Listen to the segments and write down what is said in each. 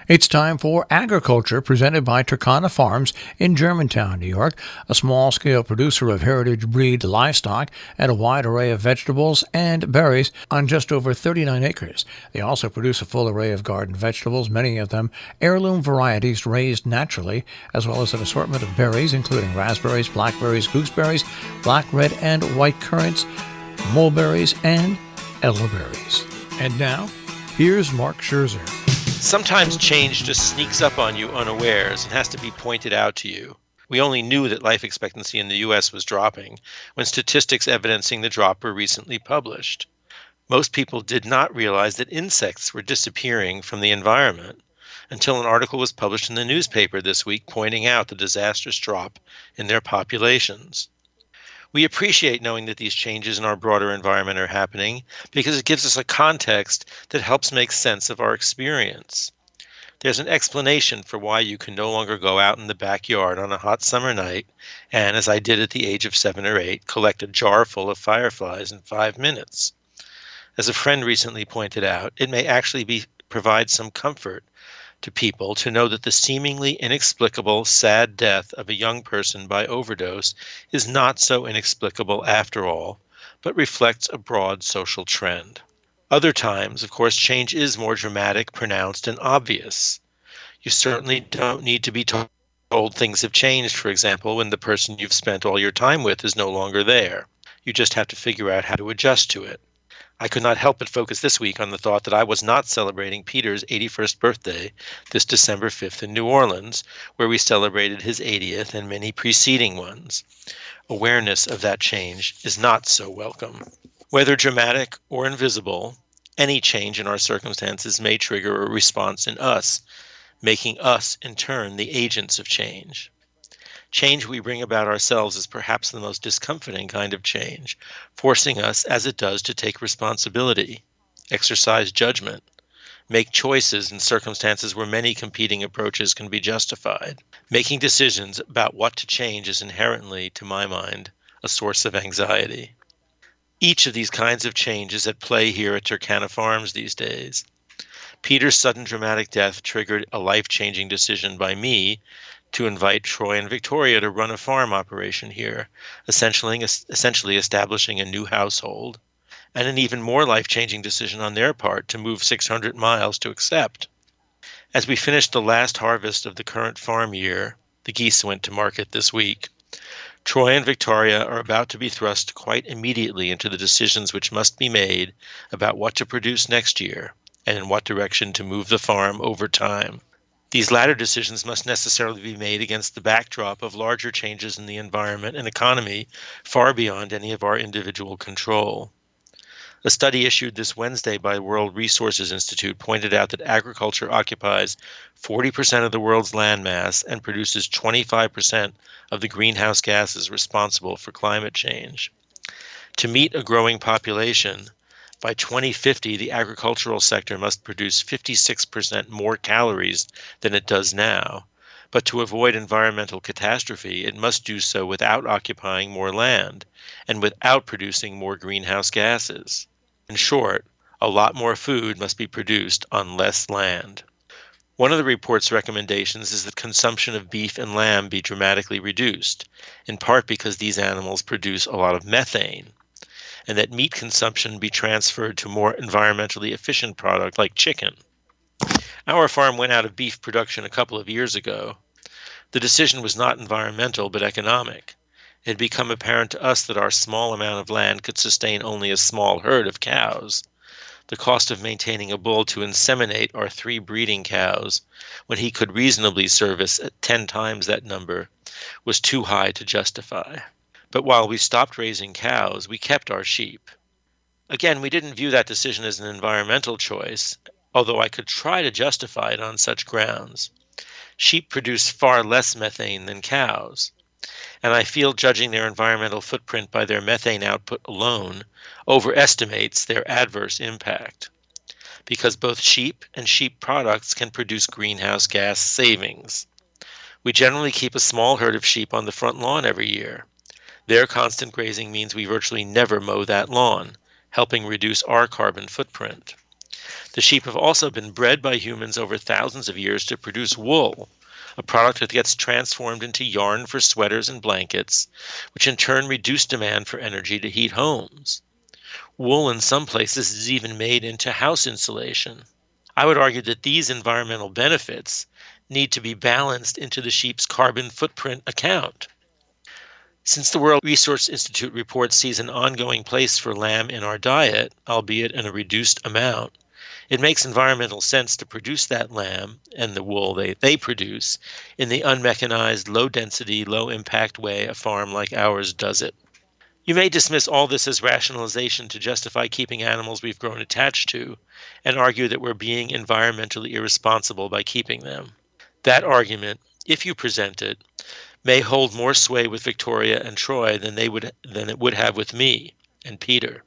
It's time for AgriCulture, presented by Turkana Farms in Germantown, New York, a small-scale producer of heritage breed livestock and a wide array of vegetables and berries on just over 39 acres. They also produce a full array of garden vegetables, many of them heirloom varieties raised naturally, as well as an assortment of berries, including raspberries, blackberries, gooseberries, black, red, and white currants, mulberries, and elderberries. And now, here's Mark Scherzer. Sometimes change just sneaks up on you unawares and has to be pointed out to you. We only knew that life expectancy in the U.S. was dropping when statistics evidencing the drop were recently published. Most people did not realize that insects were disappearing from the environment until an article was published in the newspaper this week pointing out the disastrous drop in their populations. We appreciate knowing that these changes in our broader environment are happening because it gives us a context that helps make sense of our experience. There's an explanation for why you can no longer go out in the backyard on a hot summer night and, as I did at the age of 7 or 8, collect a jar full of fireflies in 5 minutes. As a friend recently pointed out, it may actually provide some comfort to people to know that the seemingly inexplicable, sad death of a young person by overdose is not so inexplicable after all, but reflects a broad social trend. Other times, of course, change is more dramatic, pronounced, and obvious. You certainly don't need to be told things have changed, for example, when the person you've spent all your time with is no longer there. You just have to figure out how to adjust to it. I could not help but focus this week on the thought that I was not celebrating Peter's 81st birthday this December 5th in New Orleans, where we celebrated his 80th and many preceding ones. Awareness of that change is not so welcome. Whether dramatic or invisible, any change in our circumstances may trigger a response in us, making us, in turn, the agents of change. Change we bring about ourselves is perhaps the most discomforting kind of change, forcing us, as it does, to take responsibility, exercise judgment, make choices in circumstances where many competing approaches can be justified. Making decisions about what to change is inherently, to my mind, a source of anxiety. Each of these kinds of change is at play here at Turkana Farms these days. Peter's sudden dramatic death triggered a life-changing decision by me to invite Troy and Victoria to run a farm operation here, essentially establishing a new household, and an even more life-changing decision on their part to move 600 miles to accept. As we finished the last harvest of the current farm year, the geese went to market this week. Troy and Victoria are about to be thrust quite immediately into the decisions which must be made about what to produce next year and in what direction to move the farm over time. These latter decisions must necessarily be made against the backdrop of larger changes in the environment and economy far beyond any of our individual control. A study issued this Wednesday by the World Resources Institute pointed out that agriculture occupies 40% of the world's landmass and produces 25% of the greenhouse gases responsible for climate change. To meet a growing population, by 2050, the agricultural sector must produce 56% more calories than it does now. But to avoid environmental catastrophe, it must do so without occupying more land and without producing more greenhouse gases. In short, a lot more food must be produced on less land. One of the report's recommendations is that consumption of beef and lamb be dramatically reduced, in part because these animals produce a lot of methane, and that meat consumption be transferred to more environmentally efficient products like chicken. Our farm went out of beef production a couple of years ago. The decision was not environmental but economic. It had become apparent to us that our small amount of land could sustain only a small herd of cows. The cost of maintaining a bull to inseminate our 3 breeding cows, when he could reasonably service 10 times that number, was too high to justify. But while we stopped raising cows, we kept our sheep. Again, we didn't view that decision as an environmental choice, although I could try to justify it on such grounds. Sheep produce far less methane than cows, and I feel judging their environmental footprint by their methane output alone overestimates their adverse impact, because both sheep and sheep products can produce greenhouse gas savings. We generally keep a small herd of sheep on the front lawn every year. Their constant grazing means we virtually never mow that lawn, helping reduce our carbon footprint. The sheep have also been bred by humans over thousands of years to produce wool, a product that gets transformed into yarn for sweaters and blankets, which in turn reduce demand for energy to heat homes. Wool in some places is even made into house insulation. I would argue that these environmental benefits need to be balanced into the sheep's carbon footprint account. Since the World Resource Institute report sees an ongoing place for lamb in our diet, albeit in a reduced amount, it makes environmental sense to produce that lamb and the wool they produce in the unmechanized, low-density, low-impact way a farm like ours does it. You may dismiss all this as rationalization to justify keeping animals we've grown attached to, and argue that we're being environmentally irresponsible by keeping them. That argument, if you present it, may hold more sway with Victoria and Troy than it would have with me and Peter.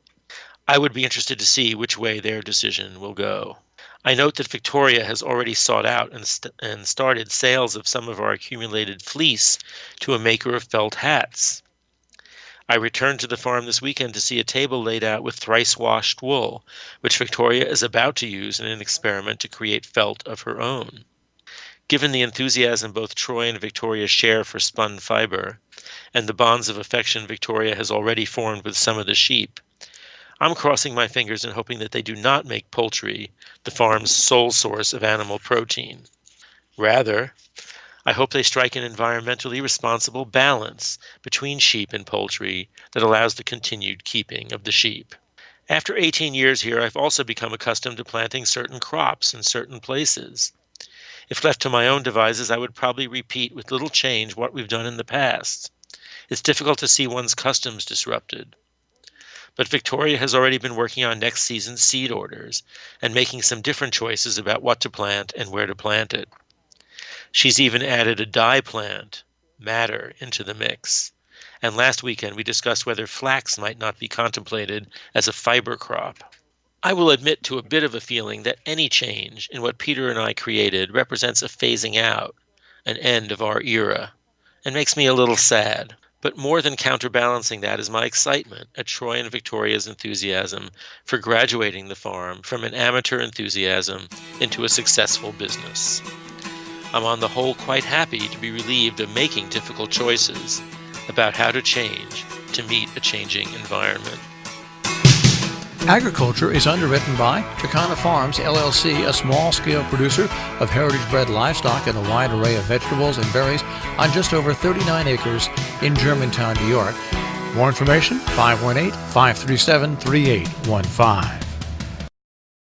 I would be interested to see which way their decision will go. I note that Victoria has already sought out and started sales of some of our accumulated fleece to a maker of felt hats. I returned to the farm this weekend to see a table laid out with thrice-washed wool, which Victoria is about to use in an experiment to create felt of her own. Given the enthusiasm both Troy and Victoria share for spun fiber, and the bonds of affection Victoria has already formed with some of the sheep, I'm crossing my fingers and hoping that they do not make poultry the farm's sole source of animal protein. Rather, I hope they strike an environmentally responsible balance between sheep and poultry that allows the continued keeping of the sheep. After 18 years here, I've also become accustomed to planting certain crops in certain places. If left to my own devices, I would probably repeat with little change what we've done in the past. It's difficult to see one's customs disrupted. But Victoria has already been working on next season's seed orders and making some different choices about what to plant and where to plant it. She's even added a dye plant, madder, into the mix. And last weekend we discussed whether flax might not be contemplated as a fiber crop. I will admit to a bit of a feeling that any change in what Peter and I created represents a phasing out, an end of our era, and makes me a little sad. But more than counterbalancing that is my excitement at Troy and Victoria's enthusiasm for graduating the farm from an amateur enthusiasm into a successful business. I'm on the whole quite happy to be relieved of making difficult choices about how to change to meet a changing environment. AgriCulture is underwritten by Turkana Farms, LLC, a small-scale producer of heritage-bred livestock and a wide array of vegetables and berries on just over 39 acres in Germantown, New York. More information, 518-537-3815.